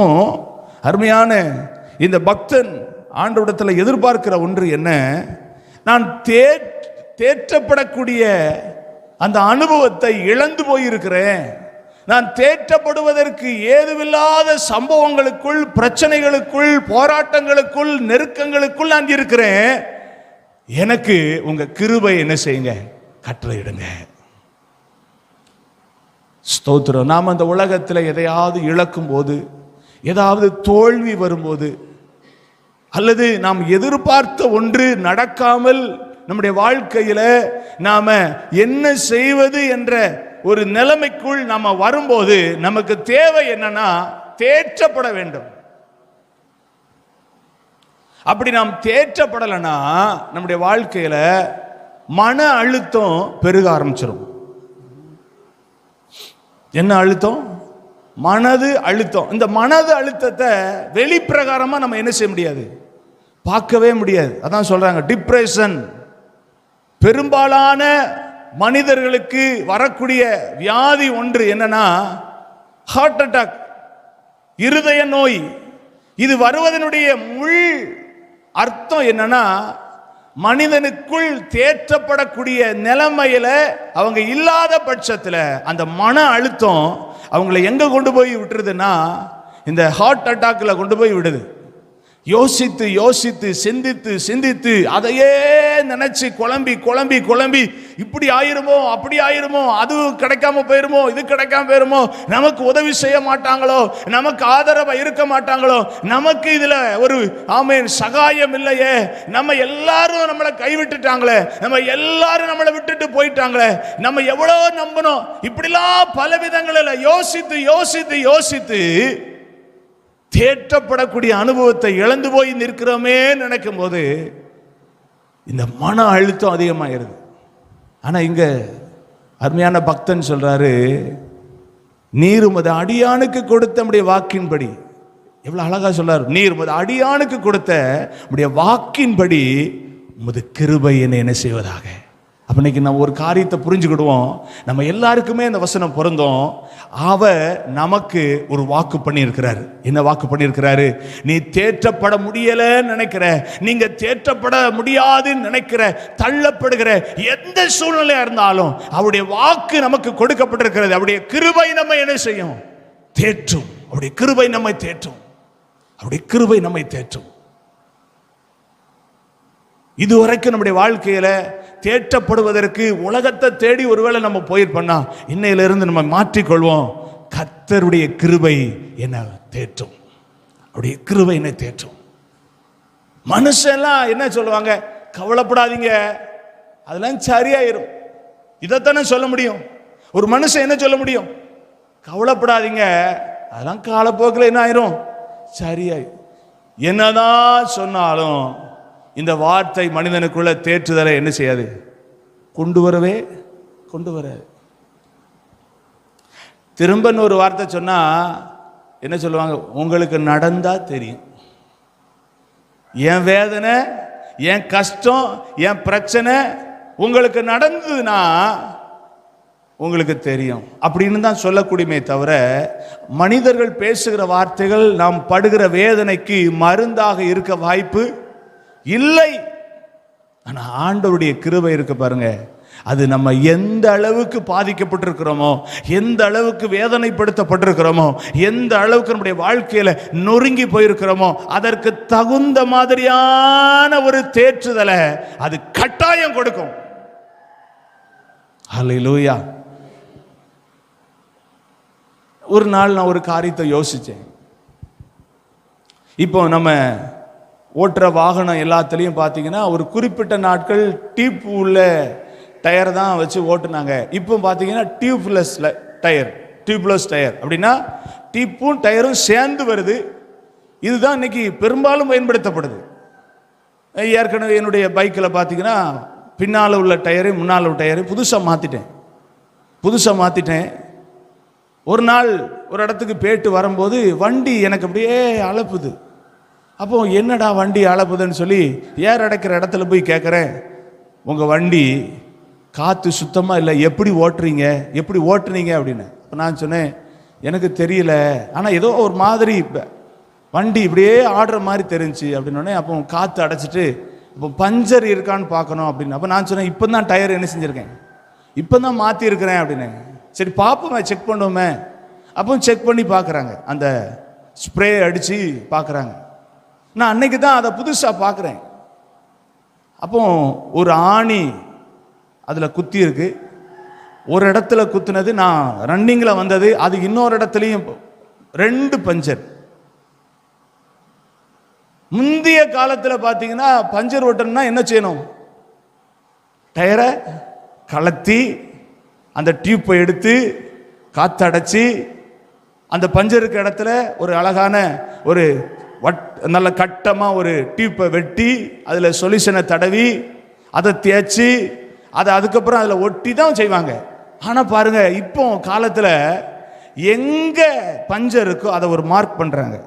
Speaker 1: அருமையான இந்த பக்தன் ஆண்டவரிடத்தில் எதிர்பார்க்கிற ஒன்று என்ன? நான் தேற்றப்படக்கூடிய அந்த அனுபவத்தை இழந்து போயிருக்கிறேன். நான் தேற்றப்படுவதற்கு ஏதுவில்லாத சம்பவங்களுக்குள், பிரச்சனைகளுக்குள், போராட்டங்களுக்குள், நெருக்கங்களுக்குள் நான் இருக்கிறேன். எனக்கு உங்க கிருபை என்ன செய்யுங்க? கட்டளையிடுங்க. ஸ்தோத்திரம். நாம் அந்த உலகத்தில் எதையாவது இழக்கும் போது, ஏதாவது தோல்வி வரும்போது, அல்லது நாம் எதிர்பார்த்த ஒன்று நடக்காமல் நம்முடைய வாழ்க்கையில நாம என்ன செய்வது என்ற ஒரு நிலைமைக்குள் நாம வரும்போது நமக்கு தேவை என்னன்னா, தேற்றப்பட வேண்டும். அப்படி நாம் தேற்றப்படலைன்னா நம்முடைய வாழ்க்கையில மன அழுத்தம் பெருக ஆரம்பிச்சிடும். என்ன அழுத்தம்? மனது அழுத்தம். இந்த மனது அழுத்தத்தை வெளிப்பிரகாரமா நம்ம என்ன செய்ய முடியாது? பார்க்கவே முடியாது. அதான் சொல்றாங்க டிப்ரெஷன். பெரும்பாலான மனிதர்களுக்கு வரக்கூடிய வியாதி ஒன்று என்னன்னா ஹார்ட் அட்டாக், இருதய நோய். இது வருவதனுடைய முள் அர்த்தம் என்னன்னா, மனிதனுக்குள் தேற்றப்படக்கூடிய நிலைமையில அவங்க இல்லாத பட்சத்தில் அந்த மன அழுத்தம் அவங்களை எங்க கொண்டு போய் விட்டுருதுன்னா, இந்த ஹார்ட் அட்டாக்ல கொண்டு போய் விடுது. யோசித்து யோசித்து சிந்தித்து சிந்தித்து அதையே நினைச்சு குழம்பி இப்படி ஆயிருமோ, அப்படி ஆயிருமோ, அது கிடைக்காம போயிருமோ, இது கிடைக்காம போயிருமோ, நமக்கு உதவி செய்ய மாட்டாங்களோ, நமக்கு ஆதரவா இருக்க மாட்டாங்களோ, நமக்கு இதுல ஒரு ஆமென் சகாயம் இல்லையே, நம்ம எல்லாரும் நம்மளை கைவிட்டுட்டாங்களே, நம்ம எல்லாரும் நம்மளை விட்டுட்டு போயிட்டாங்களே, நம்ம எவ்வளவு நம்பணும், இப்படிலாம் பல விதங்களில் யோசித்து யோசித்து யோசித்து தேற்றப்படக்கூடிய அனுபவத்தை இழந்து போய் நிற்கிறோமே நினைக்கும் போது இந்த மன அழுத்தம் அதிகமாகிறது. ஆனா இங்க அருமையான பக்தன் சொல்றாரு, நீர் உமது அடியானுக்கு கொடுத்த நம்முடைய வாக்கின்படி. எவ்வளவு அழகா சொல்றாரு, நீர் உமது அடியானுக்கு கொடுத்த நம்முடைய வாக்கின்படி உமது கிருபை என்னை என்ன செய்வதாக. அப்ப இன்னைக்கு நம்ம ஒரு காரியத்தை புரிஞ்சுக்கிடுவோம். நம்ம எல்லாருக்குமே இந்த வசனம் பொருந்தும். அவர் நமக்கு ஒரு வாக்கு பண்ணியிருக்கிறாரு. என்ன வாக்கு பண்ணியிருக்கிறாரு? நீ தேற்றப்பட முடியலன்னு நினைக்கிற, நீங்க தேற்றப்பட முடியாதுன்னு நினைக்கிற, தள்ளப்படுகிற எந்த சூழ்நிலையா இருந்தாலும் அவருடைய வாக்கு நமக்கு கொடுக்கப்பட்டிருக்கிறது. அவருடைய கிருபை நம்ம என்ன செய்யும்? தேற்றும். அவருடைய கிருபை நம்மை தேற்றும். அவருடைய கிருபை நம்மை தேற்றும். இதுவரைக்கும் நம்முடைய வாழ்க்கையில தேற்றப்படுவதற்கு உலகத்தை தேடி ஒருவேளை நம்ம போயிருப்போம்னா, இன்னையிலிருந்து நம்ம மாற்றிக்கொள்வோம். கர்த்தருடைய கிருபை என்ன தேற்றும். அவருடைய கிருபை என்ன தேற்றும். மனுஷெல்லாம் என்ன சொல்லுவாங்க? கவலைப்படாதீங்க, அதெல்லாம் சரியாயிரும். இதைத்தானே சொல்ல முடியும். ஒரு மனுஷன் என்ன சொல்ல முடியும்? கவலைப்படாதீங்க, அதெல்லாம் காலப்போக்கில் என்ன ஆயிரும்? சரியாயிரும். என்னதான் சொன்னாலும் இந்த வார்த்தை மனிதனுக்குள்ள தேற்றுதலை என்ன செய்யாது? கொண்டு வராது. திரும்ப ஒரு வார்த்தை சொன்னா என்ன சொல்லுவாங்க? உங்களுக்கு நடந்தா தெரியும். என் வேதனை, என் கஷ்டம், என் பிரச்சனை உங்களுக்கு நடந்ததுன்னா உங்களுக்கு தெரியும் அப்படின்னு தான் சொல்லக்கூடியமே தவிர, மனிதர்கள் பேசுகிற வார்த்தைகள் நாம் படுகிற வேதனைக்கு மருந்தாக இருக்க வாய்ப்பு இல்லை. ஆனா ஆண்டவருடைய கிருபை இருக்கு பாருங்க, அது நம்ம எந்த அளவுக்கு பாதிக்கப்பட்டிருக்கிறோமோ, எந்த அளவுக்கு வேதனைப்படுத்தப்பட்டிருக்கிறோமோ, எந்த அளவுக்கு நம்முடைய வாழ்க்கையில நொறுங்கி போயிருக்கிறோமோ, அதற்கு தகுந்த மாதிரியான ஒரு தேற்றுதலை அது கட்டாயம் கொடுக்கும். ஹல்லேலூயா. ஒரு நாள் நான் ஒரு காரியத்தை யோசிச்சேன். இப்போ நம்ம ஓட்டுற வாகனம் எல்லாத்துலேயும் பார்த்தீங்கன்னா ஒரு குறிப்பிட்ட நாட்கள் டியூப் உள்ள டயர் தான் வச்சு ஓட்டுனாங்க. இப்போ பார்த்தீங்கன்னா டியூப்லெஸ் டயர் அப்படின்னா டியூப்பும் டயரும் சேர்ந்து வருது. இதுதான் இன்னைக்கு பெரும்பாலும் பயன்படுத்தப்படுது. ஏற்கனவே என்னுடைய பைக்கில் பார்த்தீங்கன்னா பின்னால் உள்ள டயரு முன்னால் உள்ள டயரு புதுசாக மாற்றிட்டேன். ஒரு நாள் ஒரு இடத்துக்கு போயிட்டு வரும்போது வண்டி எனக்கு அப்படியே அலப்புது. அப்போ என்னடா வண்டி அலப்புதுன்னு சொல்லி ஏர் அடைக்கிற இடத்துல போய் கேட்குறேன், உங்கள் வண்டி காற்று சுத்தமாக இல்லை, எப்படி ஓட்டுறீங்க அப்படின்னு. அப்போ நான் சொன்னேன், எனக்கு தெரியல, ஆனால் ஏதோ ஒரு மாதிரி வண்டி இப்படியே ஆடுற மாதிரி தெரிஞ்சு அப்படின்னோடனே, அப்போ காற்று அடைச்சிட்டு இப்போ பஞ்சர் இருக்கான்னு பார்க்கணும் அப்படின்னு. அப்போ நான் சொன்னேன், இப்போ தான் டயர் என்ன செஞ்சுருக்கேன், இப்போ தான் மாற்றிருக்கிறேன் அப்படின்னு. சரி பார்ப்போமே, செக் பண்ணுவோமே. அப்போ செக் பண்ணி பார்க்குறாங்க, அந்த ஸ்ப்ரே அடித்து பார்க்குறாங்க. நான் அன்னைக்கு தான் அதை புதுசாக பார்க்குறேன். அப்போ ஒரு ஆணி அதில் குத்தி இருக்கு. ஒரு இடத்துல குத்துனது, நான் ரன்னிங்கில் வந்தது, அது இன்னொரு இடத்துலையும் 2 பஞ்சர். முந்தைய காலத்தில் பார்த்தீங்கன்னா பஞ்சர் ஓட்டணும்னா என்ன செய்யணும்? டயரை கலத்தி அந்த டியூப்பை எடுத்து காற்றடைச்சி அந்த பஞ்சருக்கு இடத்துல ஒரு அழகான ஒரு நல்ல கட்டமாக ஒரு டியூப்பை வெட்டி அதில் சொல்யூஷனை தடவி அதை தேய்ச்சி அதை அதுக்கப்புறம் அதில் ஒட்டி தான் செய்வாங்க. ஆனால் பாருங்க, இப்போ காலத்தில் எங்கே பஞ்சர் இருக்கோ அதை ஒரு மார்க் பண்ணுறாங்க.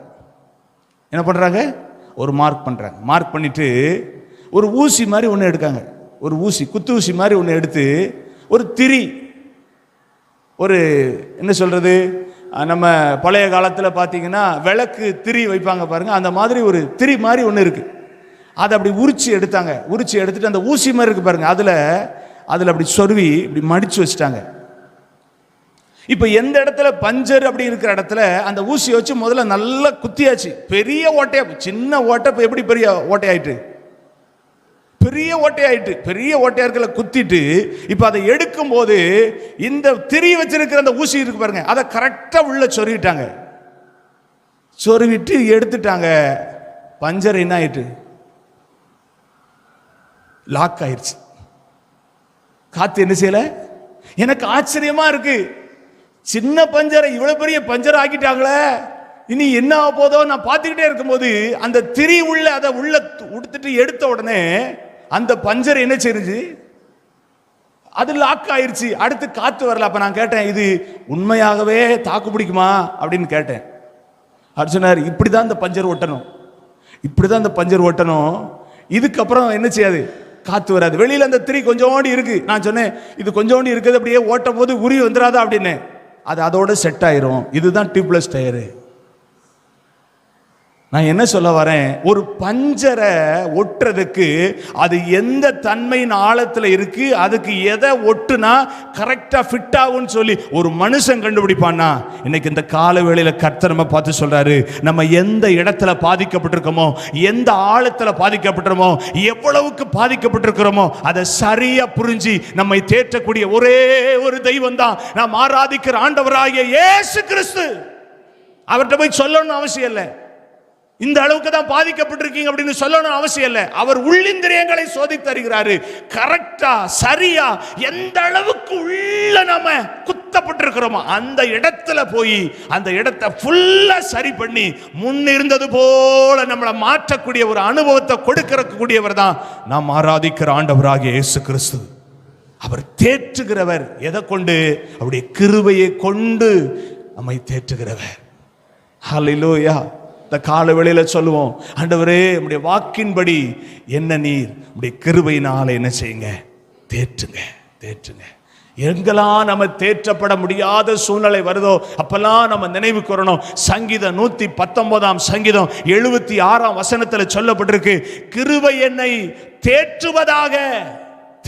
Speaker 1: என்ன பண்ணுறாங்க? ஒரு மார்க் பண்ணுறாங்க. மார்க் பண்ணிட்டு ஒரு ஊசி மாதிரி ஒன்று எடுக்காங்க. ஒரு ஊசி, குத்து ஊசி மாதிரி ஒன்று எடுத்து ஒரு திரி, ஒரு என்ன சொல்கிறது, நம்ம பழைய காலத்தில் பார்த்தீங்கன்னா விளக்கு திரி வைப்பாங்க பாருங்க, அந்த மாதிரி ஒரு திரி மாதிரி ஒன்று இருக்குது. அதை அப்படி உரிச்சு எடுத்தாங்க. உரிச்சு எடுத்துட்டு அந்த ஊசி மாதிரி இருக்கு பாருங்க, அதில் அப்படி சொருவி இப்படி மடிச்சு வச்சுட்டாங்க. இப்போ எந்த இடத்துல பஞ்சர் அப்படி இருக்கிற இடத்துல அந்த ஊசியை வச்சு முதல்ல நல்லா குத்தியாச்சு. பெரிய ஓட்டையா, சின்ன ஓட்டை இப்போ எப்படி பெரிய ஓட்டையாயிட்டு, பெரிய ஓட்டையா இருக்கல குத்திட்டு, இப்போ அதை எடுக்கும் போது இந்த திரி வச்சிருக்கிற அந்த ஊசி இருக்கு பாருங்க, அதை கரெக்டா உள்ள சொருவிட்டாங்க. சொருவிட்டு எடுத்துட்டாங்க. பஞ்சர் என்ன ஆயிட்டு? லாக் ஆயிடுச்சு. காத்து என்ன செய்யல. எனக்கு ஆச்சரியமா இருக்கு, சின்ன பஞ்சரை இவ்வளவு பெரிய பஞ்சர் ஆக்கிட்டாங்களே, இனி என்ன ஆக போதோ நான் பார்த்துக்கிட்டே இருக்கும்போது அந்த திரி உள்ள அதை உள்ள உடுத்துட்டு எடுத்த உடனே அந்த பஞ்சர் என்ன செய்யுது, அது லாக் ஆயிருச்சு. அடுத்து காத்து வரல. அப்ப நான் கேட்டேன், இது உண்மையாகவே தாக்கு பிடிக்குமா அப்படின்னு கேட்டேன். அவர் சொன்னார், இப்படிதான் இந்த பஞ்சர் ஓட்டணும், இதுக்கப்புறம் என்ன செய்யாது, காத்து வராது. வெளியில அந்த திரி கொஞ்சோண்டி இருக்கு. நான் சொன்னேன் இது கொஞ்சோண்டி இருக்குது, அப்படியே ஓட்ட போது உரி வந்துடாதா அப்படின்னு. அது அதோட செட் ஆயிரும். இதுதான் டியூப்லெஸ் டயரு. நான் என்ன சொல்ல வரேன், ஒரு பஞ்சரை ஒட்டுறதுக்கு அது எந்த தன்மையின் ஆழத்தில் இருக்கு, அதுக்கு எதை ஒட்டுனா கரெக்டா ஃபிட் ஆகும்னு சொல்லி ஒரு மனுஷன் கண்டுபிடிப்பான்னா, இன்னைக்கு இந்த கால வேளையில கர்த்தர் நம்ம பார்த்து சொல்றாரு, நம்ம எந்த இடத்துல பாதிக்கப்பட்டிருக்கோமோ, எந்த ஆழத்துல பாதிக்கப்பட்டிருக்கோமோ, எவ்வளவுக்கு பாதிக்கப்பட்டிருக்கிறோமோ அதை சரியா புரிஞ்சு நம்மை தேற்றக்கூடிய ஒரே ஒரு தெய்வம் தான் நாம் ஆராதிக்கிற ஆண்டவராகிய இயேசு கிறிஸ்து. அவர்கிட்ட போய் சொல்லணும்னு அவசியம் இல்லை, இந்த அளவுக்கு தான் பாதிக்கப்பட்டிருக்கீங்க அப்படின்னு சொல்லணும் அவசியம் இல்லை. அவர் உள்ளிந்திரியங்களை சோதித்து தருகிறாரு. கரெக்டா சரியா எந்த அளவுக்கு உள்ள நாம குத்தப்பட்டிருக்கிறோமோ அந்த இடத்துல போய் அந்த இடத்தை ஃபுல்லா சரி பண்ணி முன்னிருந்தது போல நம்மளை மாற்றக்கூடிய ஒரு அனுபவத்தை கொடுக்கக்கூடியவர் தான் நாம் ஆராதிக்கிற ஆண்டவராகிய இயேசு கிறிஸ்து. அவர் தேற்றுகிறவர். எதை கொண்டு? அவருடைய கிருபையை கொண்டு நம்மை தேற்றுகிறவர். ஹல்லேலூயா. இந்த கால வேளையில சொல்லுவோம், ஆண்டவரே உம்முடைய வாக்கின்படி என்ன நீர் உம்முடைய கிருபையினால என்ன செய்யுங்க, தேற்றுங்க தேற்றுங்க. எங்கெல்லாம் நம்ம தேற்றப்பட முடியாத சூழ்நிலை வருதோ அப்பெல்லாம் நம்ம நினைவு கூறணும். சங்கீதம் 119 சங்கீதம் 76 வசனத்துல சொல்லப்பட்டிருக்கு, கிருபை என்னை தேற்றுவதாக.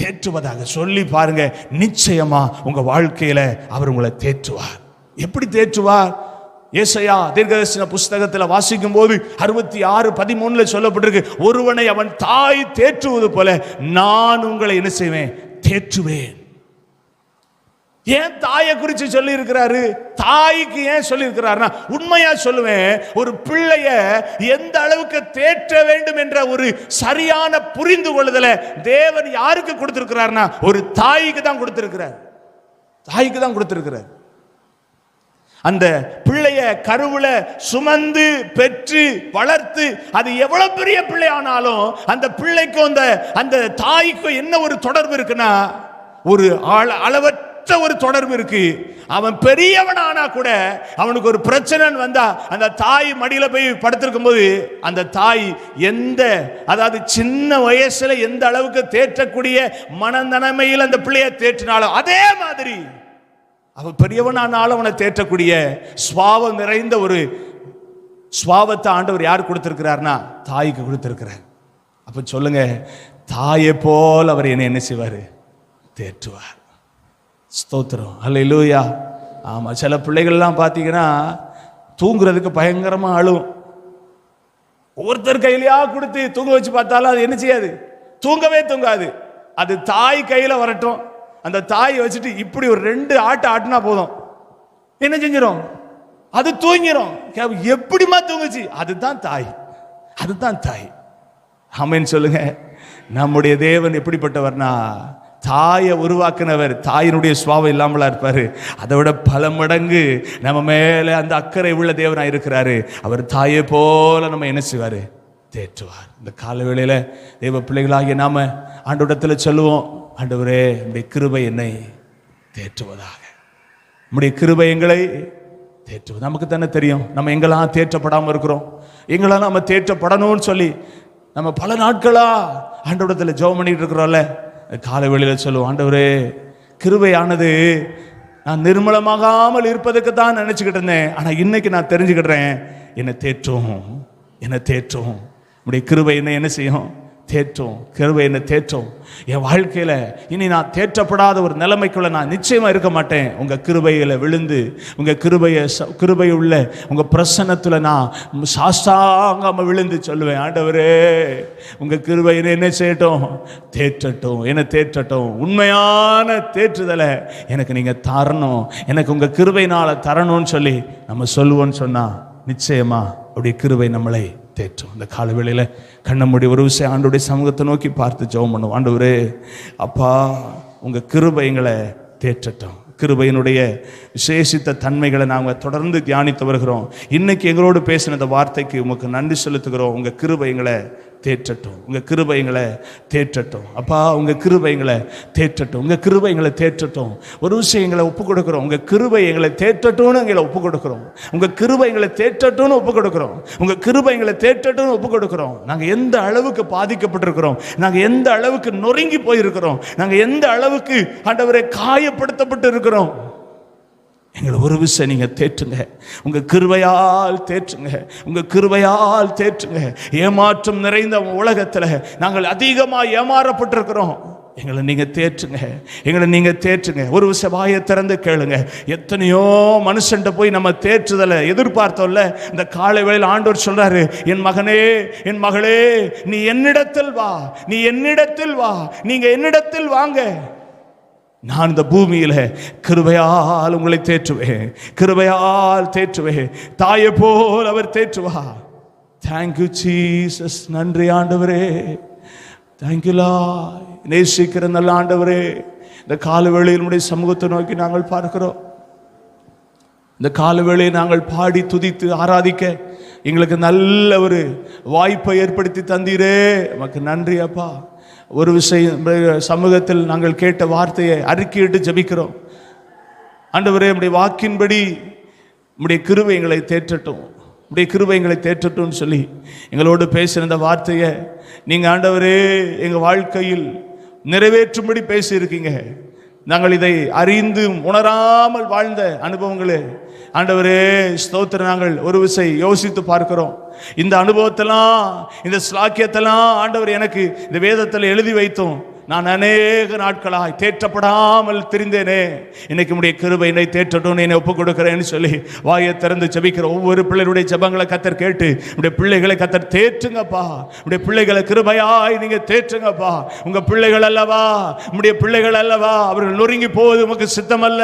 Speaker 1: தேற்றுவதாக சொல்லி பாருங்க, நிச்சயமா உங்க வாழ்க்கையில அவர் உங்களை தேற்றுவார். எப்படி தேற்றுவார்? ஏசாயா தீர்க்கதரிசன புஸ்தகத்தில் வாசிக்கும் போது 66:13 சொல்லப்பட்டிருக்கு, ஒருவனை அவன் தாய் தேற்றுவது போல நான் உங்களை என்ன செய்வேன், தேற்றுவேன். ஏன் தாயை குறித்து சொல்லி இருக்கிறாரு? தாய்க்கு ஏன் சொல்லி இருக்கிறாருன்னா, உண்மையா சொல்லுவேன், ஒரு பிள்ளைய எந்த அளவுக்கு தேற்ற வேண்டும் என்ற ஒரு சரியான புரிந்து கொள்ளுதலை தேவன் யாருக்கு கொடுத்திருக்கிறார்னா ஒரு தாய்க்கு தான் கொடுத்திருக்கிறார். தாய்க்கு தான் கொடுத்திருக்கிறார். அந்த பிள்ளைய கருவுல சுமந்து பெற்று வளர்த்து அது எவ்வளவு பெரிய பிள்ளை ஆனாலும் அந்த பிள்ளைக்கும் அந்த தாய்க்கும் என்ன ஒரு தொடர்பு இருக்குன்னா, ஒரு அளவற்ற ஒரு தொடர்பு இருக்கு. அவன் பெரியவன் ஆனா கூட அவனுக்கு ஒரு பிரச்சனை வந்தா அந்த தாய் மடியில போய் படுத்திருக்கும் போது அந்த தாய் அதாவது சின்ன வயசுல எந்த அளவுக்கு தேற்றக்கூடிய மனநன்மையில் அந்த பிள்ளைய தேற்றினாலும் அதே மாதிரி அவன் பெரியவனானாலும் அவனை தேற்றக்கூடிய சுவாவம் நிறைந்த ஒரு சுவாவத்தை ஆண்டவர் யார் கொடுத்திருக்கிறார்னா தாய்க்கு கொடுத்திருக்கிறார். அப்ப சொல்லுங்க, தாயை போல் அவர் என்ன செய்வார், தேற்றுவார். ஸ்தோத்திரம், அல்லேலூயா. ஆமா, சில பிள்ளைகள்லாம் பார்த்தீங்கன்னா தூங்குறதுக்கு பயங்கரமா அழுவும். ஒவ்வொருத்தர் கையிலையா கொடுத்து தூங்க வச்சு பார்த்தாலும் அது என்ன செய்யாது, தூங்கவே தூங்காது. அது தாய் கையில வரட்டும், அந்த தாயை வச்சுட்டு இப்படி ஒரு 2 ஆட்டு ஆட்டினா போதும், என்ன செஞ்சிடும், அது தூங்கிடும். எப்படிமா தூங்குச்சு? அதுதான் தாய், அதுதான் தாய். ஆமென் சொல்லுங்க. நம்முடைய தேவன் எப்படிப்பட்டவர்னா, தாயை உருவாக்குனவர் தாயினுடைய சுவாபம் இல்லாமலா இருப்பாரு, அதை விட பல மடங்கு நம்ம மேல அந்த அக்கறை உள்ள தேவனா இருக்கிறாரு. அவர் தாயை போல நம்ம என்ன செய்வாரு, தேற்றுவார். இந்த கால வேளையில தேவ பிள்ளைகளாகிய நாம ஆண்டவரிடத்துல சொல்லுவோம், ஆண்டவரே உம்முடைய கிருபை என்னை தேற்றுவதாக. உம்முடைய கிருபை எங்களை தேற்றுவது. நமக்கு தானே தெரியும் நம்ம எங்கெல்லாம் தேற்றப்படாமல் இருக்கிறோம், எங்கெல்லாம் நம்ம தேற்றப்படணும்னு சொல்லி நம்ம பல நாட்களா ஆண்டவரிடத்துல ஜெபம் பண்ணிட்டு இருக்கிறோம்ல. காலை வேளையில சொல்லுவோம், ஆண்டவரே கிருபையானது நான் நிர்மலமாகாமல் இருப்பதுக்கு தான் நினைச்சுக்கிட்டு இருந்தேன், ஆனா இன்னைக்கு நான் தெரிஞ்சுக்கிட்டேன், என்னை தேற்றும், என்னை தேற்றும். உம்முடைய கிருபை என்ன செய்யும், தேற்றும். கிருபை என்ன தேற்றும். என் வாழ்க்கையில இனி நான் தேற்றப்படாத ஒரு நிலைமைக்குள்ள நான் நிச்சயமா இருக்க மாட்டேன். உங்க கிருபையில விழுந்து உங்க கிருபை உள்ள உங்க பிரசன்னத்துல நான் சாஷ்டாங்காம விழுந்து சொல்லுவேன், ஆண்டவரே உங்க கிருபை என்ன செய்யட்டும், தேற்றட்டும், என்ன தேற்றட்டும். உண்மையான தேற்றுதலை எனக்கு நீங்க தரணும், எனக்கு உங்க கிருபையினால தரணும்னு சொல்லி நம்ம சொல்லுவோம்னு சொன்னா நிச்சயமா அப்படியே கிருபை நம்மளை தேற்றும். இந்த கால வேளையில கண்ண மூடி ஒரு விஷயம் ஆண்டவருடைய சமூகத்தை நோக்கி பார்த்து ஜெபம் பண்ணுவோம். ஆண்டவரே அப்பா உங்க கிருபை எங்களை தேற்றட்டும். கிருபையினுடைய விசேஷித்த தன்மைகளை நாங்கள் தொடர்ந்து தியானித்து வருகிறோம். இன்னைக்கு எங்களோடு பேசின இந்த வார்த்தைக்கு உமக்கு நன்றி செலுத்துகிறோம். உங்கள் கிருபை எங்களை தேற்றட்டும், உங்கள் கிருபை எங்களை தேற்றட்டும் அப்பா, உங்கள் கிருபை எங்களை தேற்றட்டும், உங்கள் கிருபை எங்களை தேற்றட்டும். ஒரு விஷயம் எங்களை ஒப்புக் கொடுக்குறோம், உங்கள் கிருபை எங்களை தேற்றட்டும்னு எங்களை ஒப்புக் கொடுக்குறோம். உங்கள் கிருபை எங்களை தேற்றட்டும்னு ஒப்புக் கொடுக்குறோம். உங்கள் கிருபை எங்களை தேற்றட்டும்னு ஒப்புக் கொடுக்குறோம். நாங்கள் எந்த அளவுக்கு பாதிக்கப்பட்டிருக்கிறோம், நாங்கள் எந்த அளவுக்கு நொறுங்கி போயிருக்கிறோம், நாங்கள் எந்த அளவுக்கு ஆண்டவரை காயப்படுத்தப்பட்டு இருக்கிறோம். எங்களை ஒரு விஷயம் நீங்க தேற்றுங்க, உங்க கிருபையால் தேற்றுங்க, உங்க கிருபையால் தேற்றுங்க. ஏமாற்றம் நிறைந்த உலகத்துல நாங்கள் அதிகமாக ஏமாறப்பட்டிருக்கிறோம். எங்களை நீங்க தேற்றுங்க, எங்களை நீங்க தேற்றுங்க. ஒரு விஷயம் வாயை திறந்து கேளுங்க. எத்தனையோ மனுஷன்ட்ட போய் நம்ம தேற்றுதலை எதிர்பார்த்தோம்ல, இந்த காலை வேளையில் ஆண்டவர் சொல்றாரு, என் மகனே என் மகளே நீ என்னிடத்தில் வா, நீ என்னிடத்தில் வா, நீங்க என்னிடத்தில் வாங்க, நான் இந்த பூமியில கிருபையால் உங்களை தேற்றுவேன், கிருபையால் தேற்றுவேன். தாயை போல் அவர் தேற்றுவா. Thank you Jesus. நன்றி ஆண்டவரே, தேங்க்யூ லார்ட். நேசிக்கிற நல்ல ஆண்டவரே, இந்த காலவேளையில் உடைய சமூகத்தை நோக்கி நாங்கள் பார்க்கிறோம். இந்த காலவேளையை நாங்கள் பாடி துதித்து ஆராதிக்க எங்களுக்கு நல்ல ஒரு வாய்ப்பை ஏற்படுத்தி தந்தீரே, நமக்கு நன்றி அப்பா. ஒரு விஷயம், சமூகத்தில் நாங்கள் கேட்ட வார்த்தையை அறிக்கையிட்டு ஜெபிக்கிறோம். ஆண்டவரே, நம்முடைய வாக்கின்படி நம்முடைய கிருபை எங்களை தேற்றட்டும், நம்முடைய கிருபை எங்களை தேற்றட்டும்னு சொல்லி எங்களோடு பேசின இந்த வார்த்தையை நீங்கள் ஆண்டவரே எங்கள் வாழ்க்கையில் நிறைவேற்றும்படி பேசியிருக்கீங்க. நாங்கள் இதை அறிந்து உணராமல் வாழ்ந்த அனுபவங்களே ஆண்டவரே ஸ்தோத்திரம். நாங்கள் ஒரு விஷயம் யோசித்து பார்க்கிறோம். இந்த அனுபவத்தெல்லாம், இந்த ஸ்லாக்கியத்தெல்லாம் ஆண்டவர் எனக்கு இந்த வேதத்தில் எழுதி வைத்தோம். நான் அநேக நாட்களாய் தேற்றப்படாமல் தெரிந்தேனே, இன்னைக்கு உடைய கிருபை என்னை தேற்றட்டும், என்னை ஒப்புக் கொடுக்கிறேன்னு சொல்லி வாயை திறந்து ஜெபிக்கிற ஒவ்வொரு பிள்ளைகளுடைய ஜெபங்களை கத்தர் கேட்டு உடைய பிள்ளைகளை கத்தர் தேற்றுங்கப்பா. உடைய பிள்ளைகளை கிருபையாய் நீங்க தேற்றுங்கப்பா. உங்க பிள்ளைகள் அல்லவா, உடைய பிள்ளைகள் அல்லவா, அவர்கள் நொறுங்கி போவது உமக்கு சித்தம் அல்ல,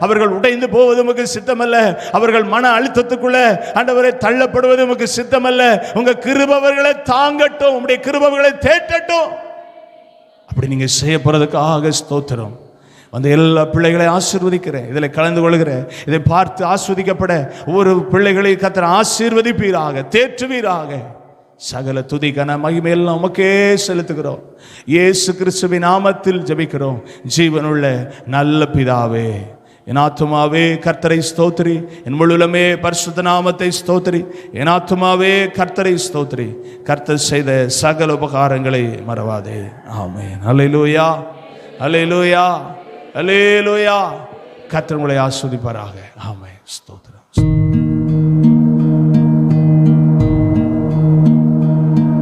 Speaker 1: அவர்கள் உடைந்து போவது உமக்கு சித்தம் அல்ல, அவர்கள் மன அழுத்தத்துக்குள்ள ஆண்டவரை தள்ளப்படுவது உமக்கு சித்தம் அல்ல. உங்க கிருபைகளை தாங்கட்டும், உடைய கிருபைகளை தேற்றட்டும். அப்படி நீங்க செய்ய போறதுக்காக ஸ்தோத்திரம். அந்த எல்லா பிள்ளைகளை ஆசீர்வதிக்கிறேன், இதில் கலந்து கொள்கிறேன். இதை பார்த்து ஆஸ்வதிக்கப்பட ஒவ்வொரு பிள்ளைகளை கர்த்தர் ஆசீர்வதிப்பீராக, தேற்றுவீராக. சகல துதி கன மகிமை எல்லாம் உமக்கே செலுத்துகிறோம். இயேசு கிறிஸ்துவின் நாமத்தில் ஜெபிக்கிறோம் ஜீவனுள்ள நல்ல பிதாவே. என் ஆத்துமாவே கர்த்தரை ஸ்தோத்திரி, என் முழுலமே பரிசுத்த நாமத்தை ஸ்தோத்திரி. என் ஆத்துமாவே கர்த்தரை ஸ்தோத்திரி, கர்த்தர் செய்த சகல உபகாரங்களை மறவாதே. ஆமென். அல்லேலூயா, அல்லேலூயா, அல்லேலூயா. கர்த்தர் உங்களை ஆசீர்வதிப்பாராக. ஆமென். ஸ்தோத்திரம்.